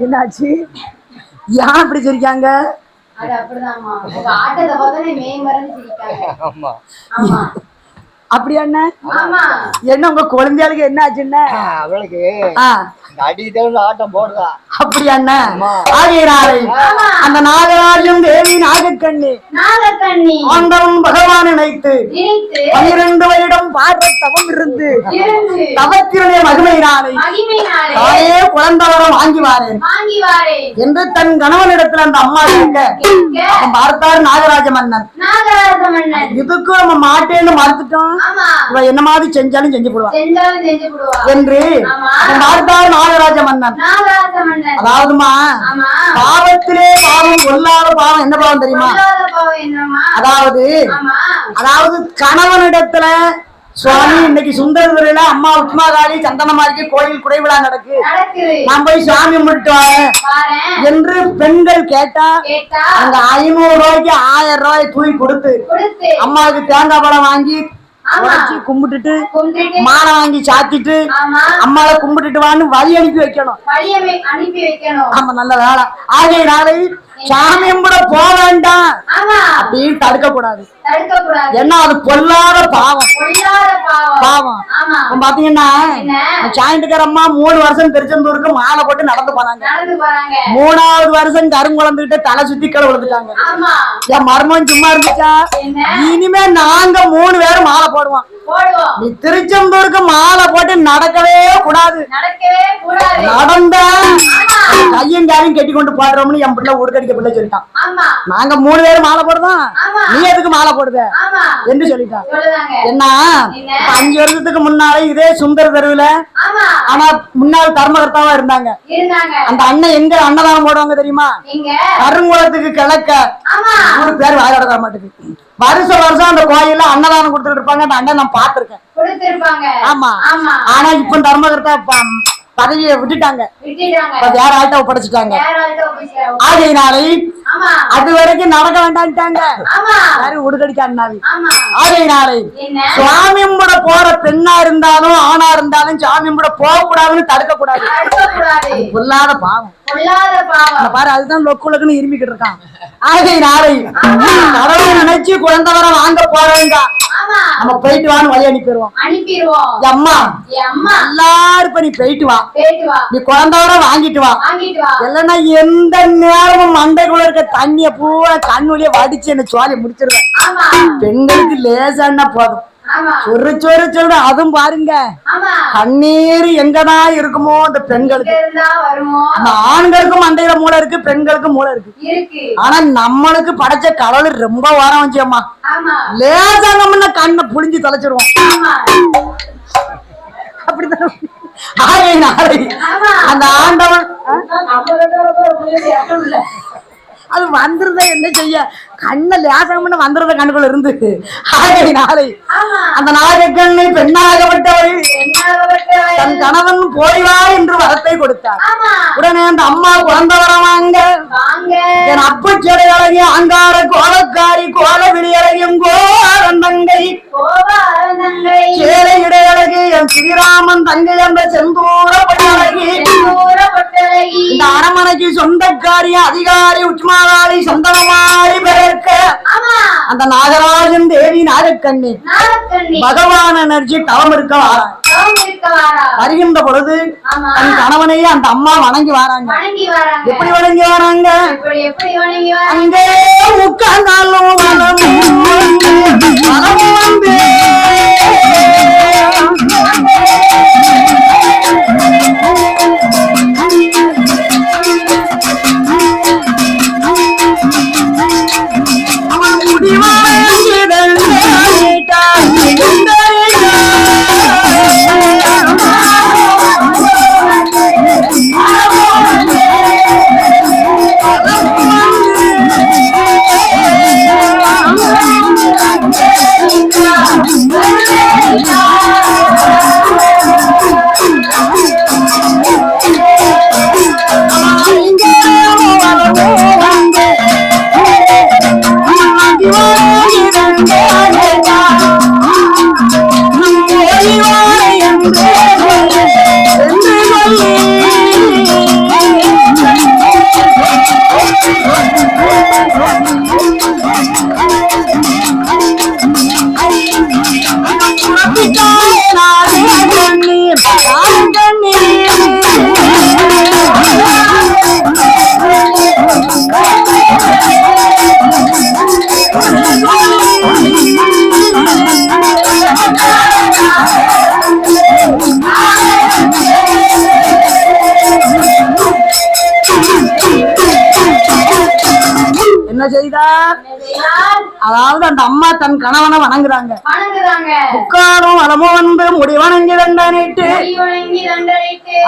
என்னாச்சு? ஏன் அப்படி சிரிக்காங்க? அப்படியா என்ன? என்ன உங்க குழந்தைகளுக்கு என்ன ஆச்சுன்னா அவளுக்கு ஆட்டம் போடுதா? அப்படியா என்ன? அந்த நாகராஜன் தேவி நாகக்கண்ணி ஆண்டவன் பகவான் நினைத்து 12 வருடம் பார்வை தவம் இருந்து தவத்தினுடைய மகிமையினாலே தாயே குழந்தவரம் வாங்கி வாரேன் என்று தன் கணவனிடத்துல அந்த அம்மா கேட்க பார்த்தார் நாகராஜ மன்னன். இதுக்கு நம்ம மாட்டேன்னு மறுத்துட்டோம், இவ என்ன மாதிரி செஞ்சாலும் செஞ்சு போடுவான் என்று பார்த்தார் நாகராஜ மன்னன். அதாவதுமா பாவத்திலே பாவம் கொல்லாத பாவம் என்ன பாவம் தெரியுமா? அதாவது கணவனிடத்துல சுவாமி இன்னைக்கு சுந்தரதுறையில அம்மா உட்மாகாளி சந்தனமாரிக்கு கோயில் குடைவிழா நடக்கு, நான் போய் சாமி கும்பிட்டு வரேன் என்று பெண்கள் கேட்டா அந்த 500 ரூபாய்க்கு 1000 ரூபாய் தூக்கி கொடுத்து அம்மாவுக்கு தேங்காய் பழம் வாங்கி கும்பிட்டுட்டு மாலை வாங்கி சாத்திட்டு அம்மாவை கும்பிட்டுட்டு வான்னு வழி அனுப்பி வைக்கணும். ஆமா, நல்ல வேலை. ஆகையினாலே சாமி கும்பிட போக வேண்டாம் அப்படின்னு தடுக்க கூடாது. ஏன்னா அது பொல்லாத பாவம். பாத்தீங்கன்னா சாயந்துக்காரம்மா 3 வருஷம் திருச்செந்தூருக்கு மாலை போட்டு நடந்து போனாங்க. 3வது வருஷம் கருங்குழந்துகிட்ட தலை சுத்தி கீழே விழுந்துட்டாங்க. என் மர்மம் சும்மா இருந்துச்சா? இனிமே நாங்க 3 பேரும் மாலை போடுவோம். நீ திருச்செந்தூருக்கு மாலை போட்டு நடக்கவே கூடாது. நடந்த கையும் காலையும் கட்டி கொண்டு போடுறோம்னு என் பிள்ளை உடுக்கடிக்க பிள்ளை சொல்லிட்டான். நாங்க 3 பேரும் மாலை போடுறோம், நீ எதுக்கு மாலை போடுத என்று சொல்லிட்டான். என்ன 5 வருஷத்துக்கு முன்னாலே இதே சுந்தர தெருவுல ஆனா முன்னாள் தர்மகர்த்தாவா இருந்தாங்க அந்த அண்ணன். எங்க அன்னதானம் போடுவாங்க தெரியுமா? கருங்குளத்துக்கு கிழக்க. 3 பேர் வாயோட தர மாட்டேங்குது. வருஷம் அந்த கோயில்ல அன்னதானம் கொடுத்துட்டு இருப்பாங்க. அந்த அண்ணன் நான் பாத்துருக்கேன். ஆமா, ஆனா இப்ப தர்மகர்த்தா பதவியை விட்டுட்டாங்க, வேற ஆள்கிட்ட ஒப்படைச்சிட்டாங்க. ஆகையினாலே அது வரைக்கும் நடக்க வேண்டாம்ட்டாங்க. உடுக்கடிக்காரு. ஆகையினாலே சுவாமி கும்பிட போற பெண்ணா இருந்தாலும் ஆணா இருந்தாலும் சாமி கும்பிட போக கூடாதுன்னு தடுக்க கூடாது. பொல்லாத பாவம் பாரு, அதுதான் லொக்குலக்குன்னு இருமிக்கிட்டு இருக்கான். ஆகையினாலே கடவுளை நினைச்சு குழந்தை வாங்க போறவங்க நம்ம போயிட்டு வான்னு வழி அனுப்பிடுவோம். அம்மா எல்லாரும் இப்ப நீ போயிட்டு வா, நீ குழந்தையோட வாங்கிட்டு வா. இல்லைன்னா எந்த நேரமும் மண்டைக்குள்ள இருக்க தண்ணிய பூரா கண்ணுலயே வடிச்சு என்ன சோழி முடிச்சிருவேன். பெண்களுக்கு லேசான்னா போதும், சொரு அதுவும் பாருங்க கண்ணீர் எங்கதான் இருக்குமோ அந்த பெண்களுக்கு. அந்த ஆண்களுக்கும் மண்டையில மூளை இருக்கு, பெண்களுக்கு மூளை இருக்கு. ஆனா நம்மளுக்கு படைச்ச கடவுள் ரொம்ப வாரம் வச்சியம்மா. லேசாங்கம்னா கண்ணை புளிஞ்சு தொலைச்சிருவோம். அப்படிதான் அந்த ஆண்டவன் அது வந்துருத என்ன செய்ய, கண்ண லேசம் வந்துருத கண்ணுக்குள்ள இருந்து. ஆகையினாலே அந்த நாகக்கண்ணை பெண்ணாகப்பட்டவள் தன் கணவன் போய்வா என்று வரத்தை கொடுத்தார். உடனே அந்த அம்மா குழந்தை வர வாங்க, என் அப்பச்சடை அழகி அங்கார கோலக்காரி கோல விழியழகும் கோரந்தங்கை சேலை இடையழகி என் ஸ்ரீராமன் தங்கை என்ற செந்தூர பட்டழகி இந்த அரமனைக்கு சொந்தக்காரி அதிகாரி உச்மாகாரி சந்தனமாரி பெருக்க அந்த நாகராஜன் தேவி நாகக்கண்ணி பகவான் எனர்ஜி தவம் இருக்க வருகின்ற பொழுது தன் கணவனையே அந்த அம்மா வணங்கி வராங்க. எப்படி வணங்கி வராங்க? அங்கே உட்கார்ந்தாலும் வந்து Yeah. என்ன செய்தார்? அதாவது அந்த அம்மா தன் கணவனை வணங்குறாங்க. உட்காரும் வளமும் வந்து முடி வணங்கி தண்டனிட்டு,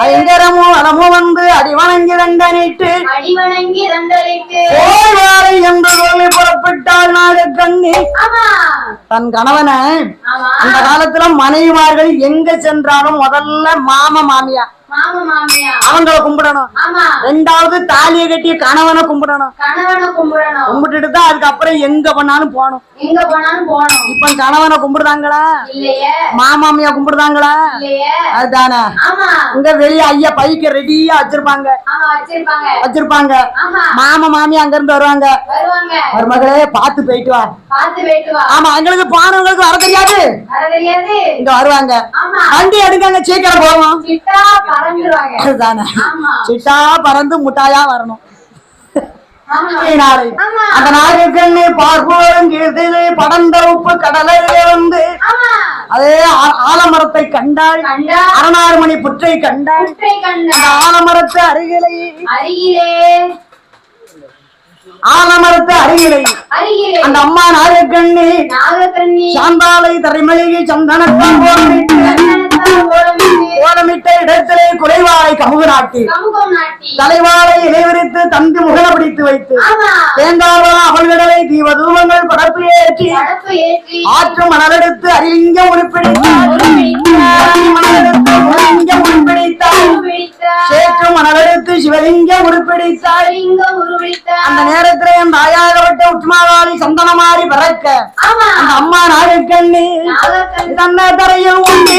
ஐங்கரமும் வளமும் வந்து அடி வணங்கி தண்டனிட்டு, போய்வாரை என்று சொல்லி புறப்பட்டாள் நாகக்கண்ணி. தன் கணவனை அந்த காலத்துல மனைவிமார்கள் எங்க சென்றாலும் முதல்ல மாமா மாமியா அவங்களை கும்பிடணும். ரெண்டாவது தாலியை கட்டிய கணவனை கும்பிடணும். கும்பிட்டுட்டு தான் அதுக்கப்புறம் எங்க பண்ணாலும் போகணும். இப்ப கணவனை கும்பிடுறாங்களா? மாமாமியா கும்பிடுறாங்களா? அதுதானே. இங்க வெளியே ஐயா பைக்க ரெடியா வச்சிருப்பாங்க. மாமா மாமியா அங்க இருந்து வருவாங்க. மருமகளே பார்த்து போயிட்டு வா. ஆமா, எங்களுக்கு போனவங்களுக்கு வர தெரியாது. இங்க வருவாங்க. வண்டி எடுக்காங்க, சீக்கிரம் போவோம். சிட்டா பறந்து முட்டாயா வரணும். அந்த நாகக்கண்ணி பார்ப்போரும் கீர்த்திலே படர்ந்த உப்பு கடலிலே வந்து அதே ஆலமரத்தை கண்டாள். அரணாறு மணி புற்றை கண்டாள். ஆலமரத்து அருகிலே அந்த அம்மா நாகக்கண்ணி சாந்தாலை தரைமளிகை சந்தனத்தான் ஓலமிட்ட இடத்திலே குலைவாளை கமுகு நாட்டி தலைவாளை இலைவிரித்து தந்தி முகன பிடித்து வைத்து தேங்காவளம் அவள்களை தீபதூபங்கள் படப்பு ஏற்றி ஆற்று மணலெடுத்து அரிலிங்கம் உருப்பிடித்தார். சேற்று மணலெடுத்து சிவலிங்கம் உருப்பிடித்தார். அந்த நேரத்திலே அந்த ஆயாகப்பட்ட உச்மாவாளி சந்தனமாறி பறக்க அந்த அம்மா நாகக்கண்ணி தன்ன தரையில் ஊட்டி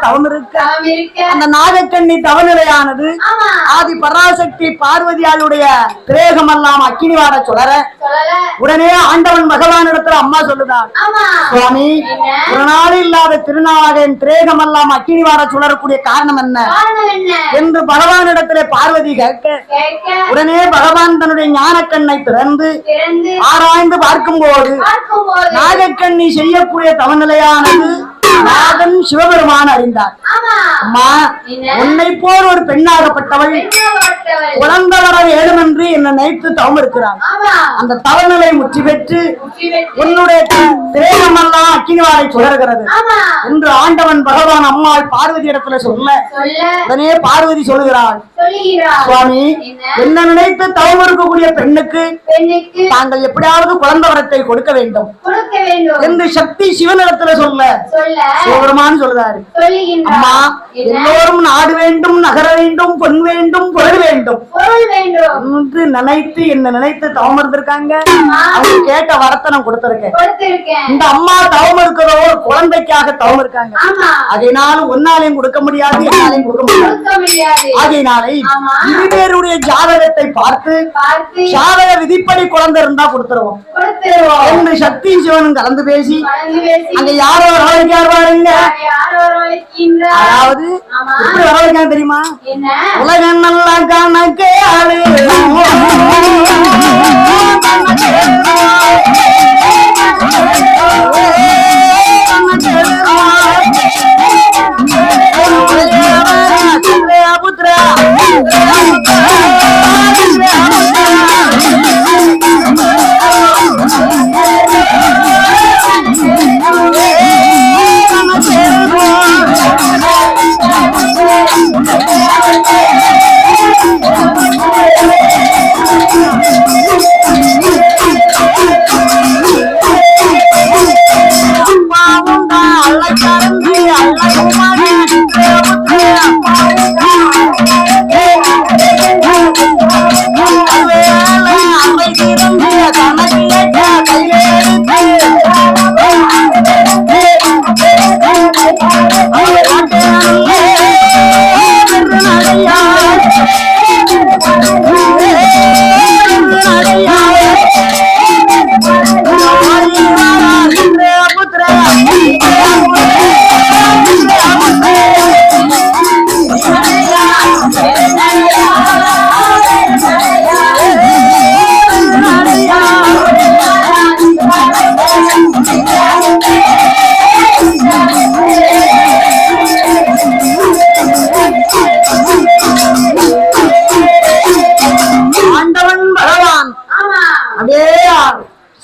தவம் இருக்க அந்த நாகக்கண்ணி தவநிலையானது ஆதி பராசக்தி பார்வதியாளுடைய திரேகம் எல்லாம் அக்கினி வாட சுடர உடனே ஆண்டவன் பகவான் இடத்துல அம்மா சொல்லுதான், சுவாமி ஒரு நாள் இல்லாத திருநாளாக என் திரேகம் எல்லாம் அக்கினி வாட சுடரக்கூடிய காரணம் என்ன என்று பகவான் இடத்திலே பார்வதி கேட்க உடனே பகவான் தன்னுடைய ஞானக்கண்ணை திறந்து ஆராய்ந்து பார்க்கும் போது நாகக்கண்ணி செய்யக்கூடிய தவநிலையானது நாகன் சிவபெருமான் அறிந்தார். அம்மா, உன்னை போல் ஒரு பெண்ணாகப்பட்டவள் குழந்தை வர வேணும் என்று என்னை நினைத்து தவம் இருக்கிறாள். அந்த தவநிலை முற்றி பெற்று உன்னுடைய திரேகமெல்லாம் அக்கினிவாரை சுடர்கிறது என்று ஆண்டவன் பகவான் அம்மாள் பார்வதி இடத்துல சொல்ல உடனே பார்வதி சொல்லுகிறாள், சுவாமி என்ன நினைத்து தவம் இருக்கக்கூடிய பெண்ணுக்கு தாங்கள் எப்படியாவது குழந்தை வரத்தை கொடுக்க வேண்டும் என்று சக்தி சிவனிடத்துல சொல்ல சிவபெருமான் சொல்றாரு, அம்மா எல்லோரும் நாடு வேண்டும், நகர வேண்டும், பொன் வேண்டும், பொருள் வேண்டும் என்று நினைத்து என்ன நினைத்து தவம் இருந்திருக்காங்க. அவங்க கேட்ட வரத்தை நான் கொடுத்திருக்கேன். இந்த அம்மா தவம் இருக்கிறதோ ஒரு குழந்தைக்காக தவம் இருக்காங்க. அதனால ஒன்னாலையும் கொடுக்க முடியாது, என்னாலையும் கொடுக்க முடியாது. ஆகையினாலே இருவேருடைய ஜாதகத்தை பார்த்து ஜாதக விதிப்படி குழந்தை இருந்தா கொடுத்துருவோம் என்று சக்தி சிவனும் கலந்து பேசி அங்க யாரோ வரவழைக்கார் பாருங்க. அதாவது எப்படி வரவழைக்காங்க தெரியுமா? உலக நல்லா கணக்கே ஆளு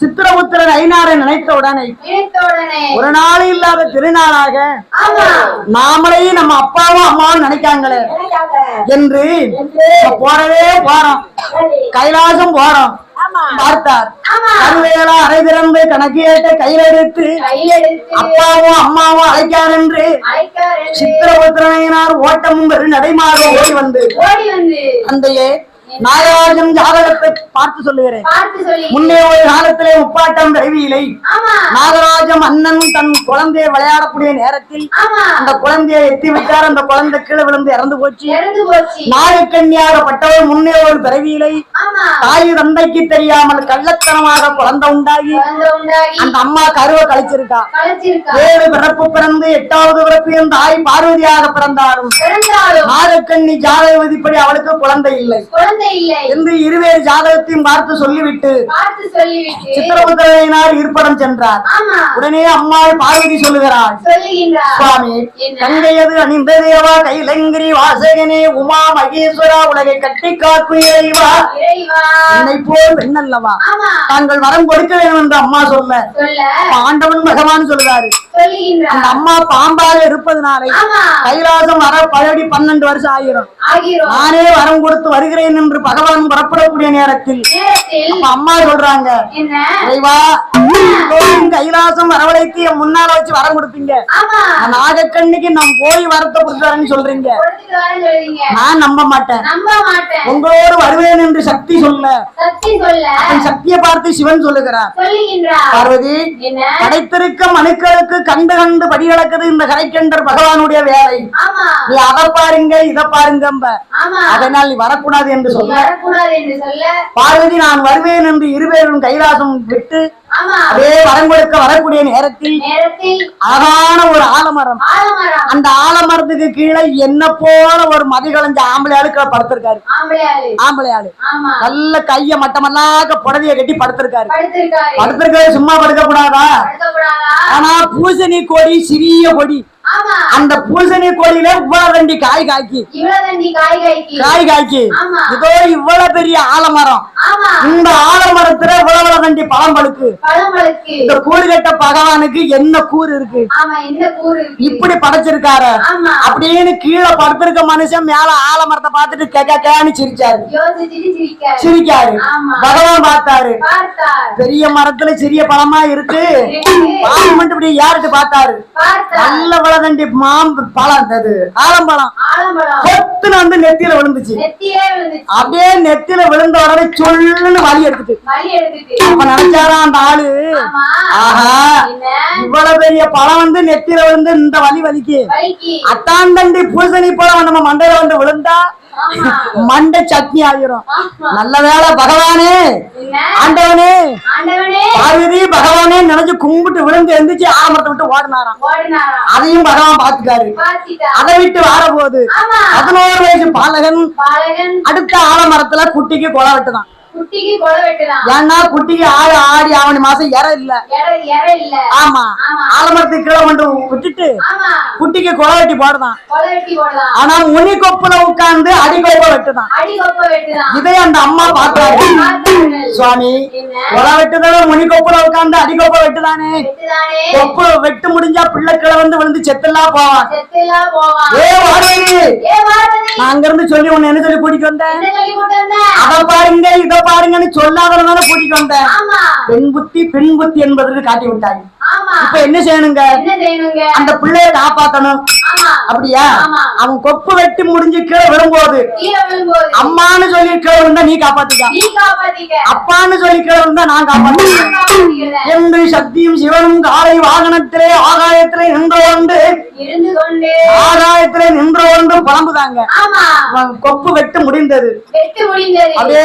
சித்திரபுத்திரன் ஐநாரை நினைத்த உடனே ஒரு நாள் இல்லாத திருநாளாக நாமளையும் நம்ம அப்பாவும் அம்மாவும் நினைக்காங்களே என்று போறவே போறோம், கைலாசம் போறோம். பார்த்தார் கருவேலா அரை திறந்து கணக்கு ஏற்ற கையில் எடுத்து அப்பாவும் அம்மாவும் அழைக்கார் என்று சித்திரபுத்திரனார் ஓட்டமும் நடைமாறு ஓடி வந்து அந்தையே நாகராஜன் ஜாதகத்தை பார்த்து சொல்லுகிறேன். முன்னே ஒரு காலத்திலே முப்பாட்டம் கருவியிலை நாகராஜன் அண்ணன் தன் குழந்தையை விளையாடக்கூடிய நேரத்தில் அந்த குழந்தையை எத்தி விட்டார். அந்த குழந்தை கீழே விழுந்து இறந்து போச்சு. நாகக்கன்னியாகப்பட்டவர் முன்னே ஒரு பிறவியிலை தாய் தந்தைக்கு தெரியாமல் கள்ளத்தனமாக குழந்தை உண்டாகி அந்த அம்மா கருவை கழிச்சிருக்கா. 7 பிறப்பு பிறந்து 8வது பிறப்பு என் தாய் பார்வதியாக பிறந்தாலும் நாகக்கன்னி ஜாதக விதிப்படி அவளுக்கு குழந்தை இல்லை என்று இருவேறு ஜாதகத்தையும் பார்த்து சொல்லிவிட்டு சித்திரபுத்திரனார் இருப்படம் சென்றார். உடனே அம்மாள் பார்வதி சொல்லுகிறார், சுவாமி கங்கையது அணிந்த தேவா கைலங்கிரி வாசகனே உமா மகேஸ்வரா உலகை கட்டி காக்கும் இறைவா என்னை போல் பெண்ணல்லவா தாங்கள் வரம் கொடுக்க வேண்டும் என்று அம்மா சொல்ல ஆண்டவன் பகவான் சொல்லுறாரு. அந்த அம்மா பாம்பாக இருப்பதனாலே கைலாசம் வர பழடி 12 வருஷம் ஆகிரும். நானே வரம் கொடுத்து வருகிறேன் என்று பகவான் புறப்படக்கூடிய நேரத்தில் அம்மா சொல்றாங்க, கைலாசம் வரவழைத்து என் முன்னால வச்சு வரம் கொடுப்பீங்க, நாகக்கண்ணிக்கு நான் போய் வரத்தை கொடுத்துறேன்னு சொல்றீங்க. நான் நம்ப மாட்டேன், உங்களோடு வருவேன் என்று சக்தி சொல்ல சக்தியை பார்த்து சிவன் சொல்லுகிறார், பார்வதி படைத்திருக்க மனுக்களுக்கு கண்டு கண்டு படி கிடக்குது இந்த கரைக்கண்டர் பகவானுடைய வேலை. நீ அதை பாருங்க இதை பாருங்க, அதனால் நீ வரக்கூடாது என்று சொல்ல பார்வதி நான் வருவேன் என்று இருவேரும் கைலாசம் விட்டு அதே வரம் கொடுக்க வரக்கூடிய நேரத்தில் அழகான ஒரு ஆலமரம், அந்த ஆலமரத்துக்கு கீழே என்ன போல ஒரு மதிகளைஞ்ச ஆம்பளை ஆளுக்கு படுத்திருக்காரு. ஆம்பளை ஆளு நல்ல கைய மட்டமல்லாக்க புடவைய கட்டி படுத்திருக்காரு. சும்மா படுக்க கூடாதா? ஆனா பூசணி கொடி சிறிய கொடி அந்த பூசணி கொடியில இவ்வளவு தண்டி காய் காய்க்கி இதோ இவ்வளவு பெரிய ஆலமரம். இந்த ஆலமரத்துல இவ்வளவு தண்டி பழம் பழுக்கு. இந்த கூறு கட்ட பகவானுக்கு என்ன கூறு இருக்கு, இப்படி படைச்சிருக்காரு அப்படின்னு கீழே படுத்திருக்க மனுஷன் மேல ஆலமரத்தை பார்த்துட்டு கேன்னு சிரிச்சாரு. சிரிக்காரு. பகவான் பார்த்தாரு, பெரிய மரத்துல சிறிய பழமா இருக்கு. பால் மட்டும் இப்படி யாருக்கு பார்த்தாரு, நல்ல வளதண்டி பழம் அது ஆலம்பழம். கொத்துன்னு வந்து நெத்தியில விழுந்துச்சு. அப்படியே நெத்தியில விழுந்த உடனே சொல்லுன்னு வலி எடுத்துட்டு அப்ப நினைச்சாரா அந்த ஆளு, ஆஹா இவ்வளவு பெரிய பழம் வந்து நெத்தியில விழுந்து இந்த வலி வலிக்கு அத்தாண்டண்டி பூசணி பழம் நம்ம மண்டையில வந்து விழுந்தா மண்டை சட்னி ஆகிரும். நல்ல வேலை பகவானே ஆண்டவனே பார்வதி பகவானே நினைச்சு கும்பிட்டு விழுந்து எந்திரிச்சு ஆலமரத்தை விட்டு ஓடினாராம். அதையும் பகவான் பாத்துக்காரு. அதை விட்டு வார போது 11 வயசு பாலகன் அடுத்த ஆலமரத்துல குட்டிக்கு கொலை வெட்டுதான். ஏன்னா குட்டிக்கு ஆடி ஆவணி மாசம் இற இல்ல. ஆமா ஆலமரத்துக்கு கீழே கொண்டு விட்டுட்டு குட்டிக்கு கொலை வெட்டி போடுதான். ஆனா முனி கொப்புல உட்கார்ந்து அடிகொப்ப வெட்டுதான். இதை அந்த அம்மா பார்த்தாரு. சுவாமி கொலை வெட்டுதானே, முனி கொப்புல உட்கார்ந்து அடிகொப்ப வெட்டுதானே. கொப்பு வெட்டு முடிஞ்சா பிள்ளை கீழே வந்து விழுந்து செத்தெல்லாம் போவான். ஏ வாடகை நான் அங்க இருந்து சொல்லி உன்னை என்ன சொல்லி கூட்டிட்டு வந்தேன், அதை பாருங்க இதை பாருங்கன்னு சொல்லாதனால கூட்டிட்டு வந்தேன். பெண் புத்தி என்பதற்கு காட்டி விட்டாங்க. இப்ப என்ன செய்யணுங்க, அந்த பிள்ளைய காப்பாத்தணும். அப்படியா அவன் கொப்பு வெட்டி முடிஞ்சு கீழே விழும்போது அம்மான்னு சொல்லி கீழே விழுந்தா நீ காப்பாத்திக்க, அப்பான்னு சொல்லி கீழே விழுந்தா நான் காப்பாத்திக்கிறேன் என்று சக்தியும் சிவனும் காலை வாகனத்திலே ஆகாயத்திலே நின்று கொண்டு ஆகாயத்திலே நின்று கொண்டு புலம்புதாங்க. கொப்பு வெட்டு முடிந்தது. அப்படியே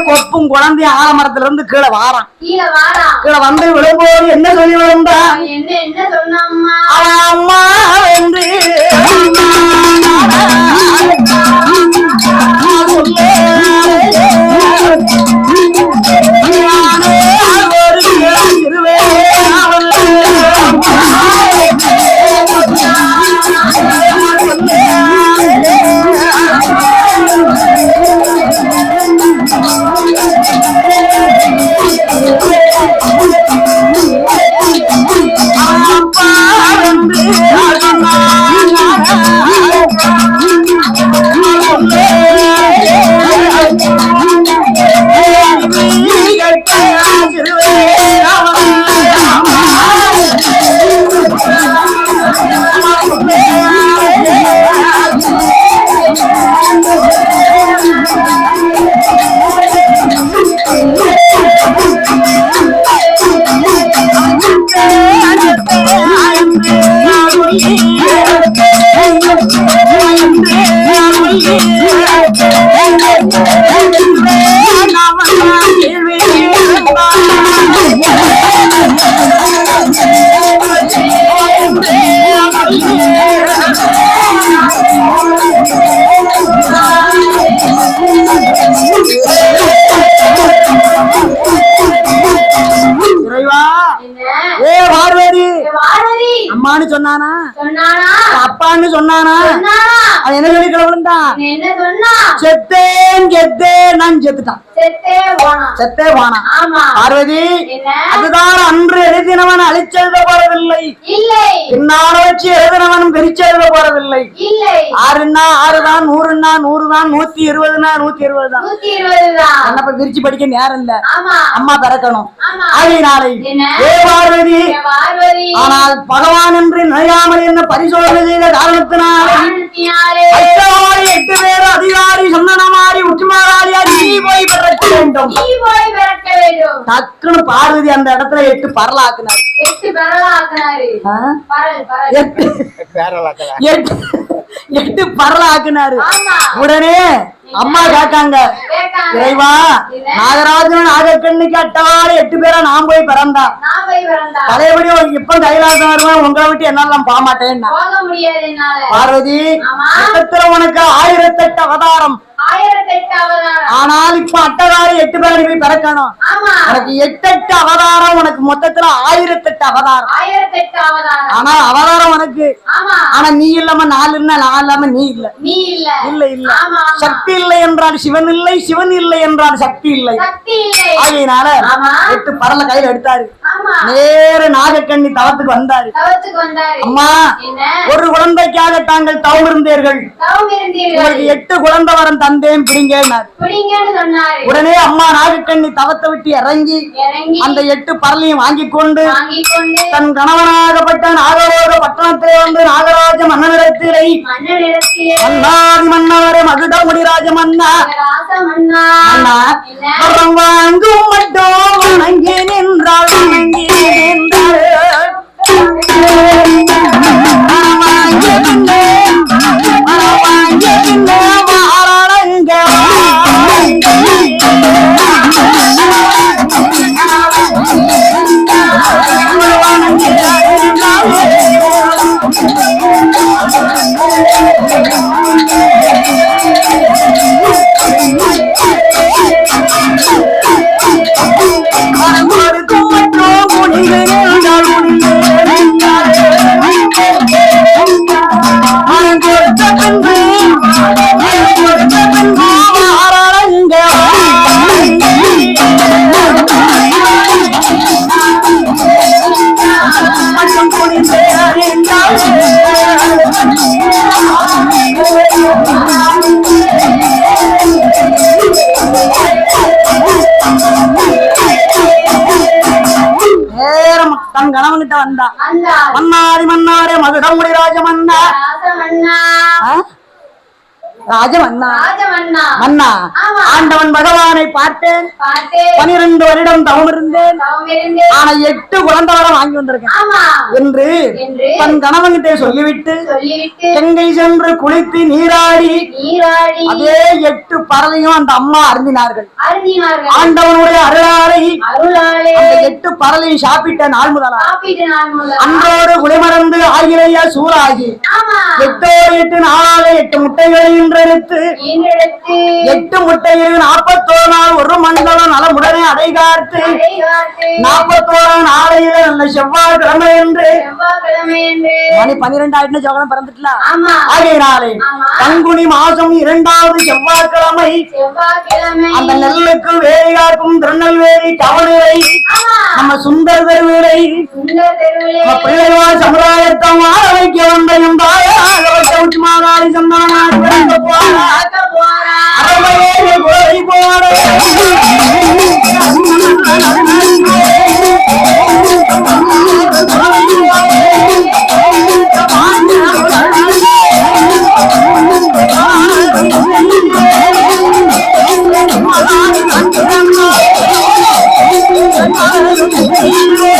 கொப்பும் குழந்தையும் ஆலமரத்துல இருந்து கீழே வாரான். கீழே வந்து விழும்போது என்ன சொல்லி விழுந்தா, அம்மா என்று அம்மான்னு சொன்னானா அப்பான்னு சொன்னானா, அவன் என்ன சொல்லி விழுந்தான், செத்தேன் செத்தேன் நான் செத்துட்டான். செத்தே போனா. பார்வதி அதுதான் அன்று எழுதினவன் அழிச்செழுத போறதில்லை, பின்னால வச்சு எழுதினவன் பிரிச்செழுத போறதில்லை. 6ன்னா 6தான், 100ன்னா 100 தான், 120ன்னா 120 தான். என்னப்ப பிரிச்சு படிக்க நேரம் இல்ல, அம்மா பிறக்கணும். ஆகையினாலே பார்வதி ஆனால் பகவான் என்று நினையாமல் என்ன பரிசோதனை செய்த காரணத்தினாலே 8 பேர் அதிகாரி சொன்னமாரி உற்றுமாறாரியாரி போய் பிறக்க வேண்டும். டக்குன்னு பார்வதி அந்த இடத்துல 8 பரலாக்குனார். 8 பரலாக்குனாரு. உடனே அம்மா கேட்டாங்க, இறைவா நாகராஜன் நாகக்கண்ணிக்கு அட்டவாறு 8 பேரா நான் போய் பிறந்தா பழையபடி இப்ப கைலாசம் வருவேன், உங்களை விட்டு என்னால போக மாட்டேன். பார்வதி உனக்கு 1008 அவதாரம் ஆனால் இப்ப அட்டகாரி 8 பேர் போய் பிறக்கணும். உனக்கு 8 அவதாரம், உனக்கு மொத்தத்துல 1008 அவதாரம். ஆனா அவதாரம் உனக்கு, ஆனா நீ இல்லாம 4 இல்லாம நீ இல்ல. இல்ல இல்ல, சக்தி இல்லை என்றால் சிவன் இல்லை, சிவன் இல்லை என்றால் சக்தி இல்லை. ஆகையினால 8 பரல கையில எடுத்தாரு, நேர நாகக்கண்ணி தவத்துக்கு வந்தாரு. அம்மா, ஒரு குழந்தைக்காக தாங்கள் தவம் இருந்தீர்கள், உங்களுக்கு 8 குழந்தை வரம் தந்தேன் பிடிங்க. உடனே அம்மா நாகக்கண்ணி தவத்தை விட்டு இறங்கி அந்த 8 பரலையும் வாங்கி கொண்டு தன் கணவனாகப்பட்ட நாகரோக பட்டணத்திலே வந்து நாகராஜ மன்னனிடத்திலே மன்னாதி மன்னவரே மகுடமுடி ராஜ மன்னா வரம் வாங்கும் மட்டும் வணங்கி நின்றாள், வணங்கி நின்றாள். தன் கணவன்கிட்ட வந்தா மன்னாரி மன்னாரே மகுடமுடி ராஜமன்னா ராஜமன்னா மன்னா ஆண்டவன் பகவானை பார்த்தேன், 12 வருடம் தவம் இருந்தேன், ஆனா 8 குழந்தை வரம் வாங்கி வந்திருக்கேன் என்று தன் கணவன்கிட்ட சொல்லிவிட்டு கங்கை சென்று குளித்து நீராடி அதே 8 பறவையும் அந்த அம்மா அருந்தினார்கள். ஆண்டவனுடைய அருளாலை அந்த 8 பறவையும் சாப்பிட்ட நாள் முதலா அன்றோடு குளிமறந்து ஆகிலேயே சூறாகி 8 நாளாக 8 முட்டைகளையும் எடுத்து 8 முட்டையில் 41 நாள் ஒரு மண்டலம் நலமுடனே அடைகாத்து 41 நாளையில நல்ல செவ்வாய்க்கிழமை என்று மணி 12 ஆயிட்டு ஜோகனம் பிறந்துட்டலாம். ஆகையினாலே பங்குனி மாசம் 2வது செவ்வாய்க்கிழமை அந்த நெல்லுக்கு வேலை காக்கும் திருநெல்வேலி டவுனை நம்ம சுந்தர் தெருவிலை பிள்ளைவா சமுதாயத்தை வாழ வைக்க வந்த மாதாரி சந்தான அரவையே போய் போட I'm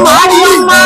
மாரியம்மா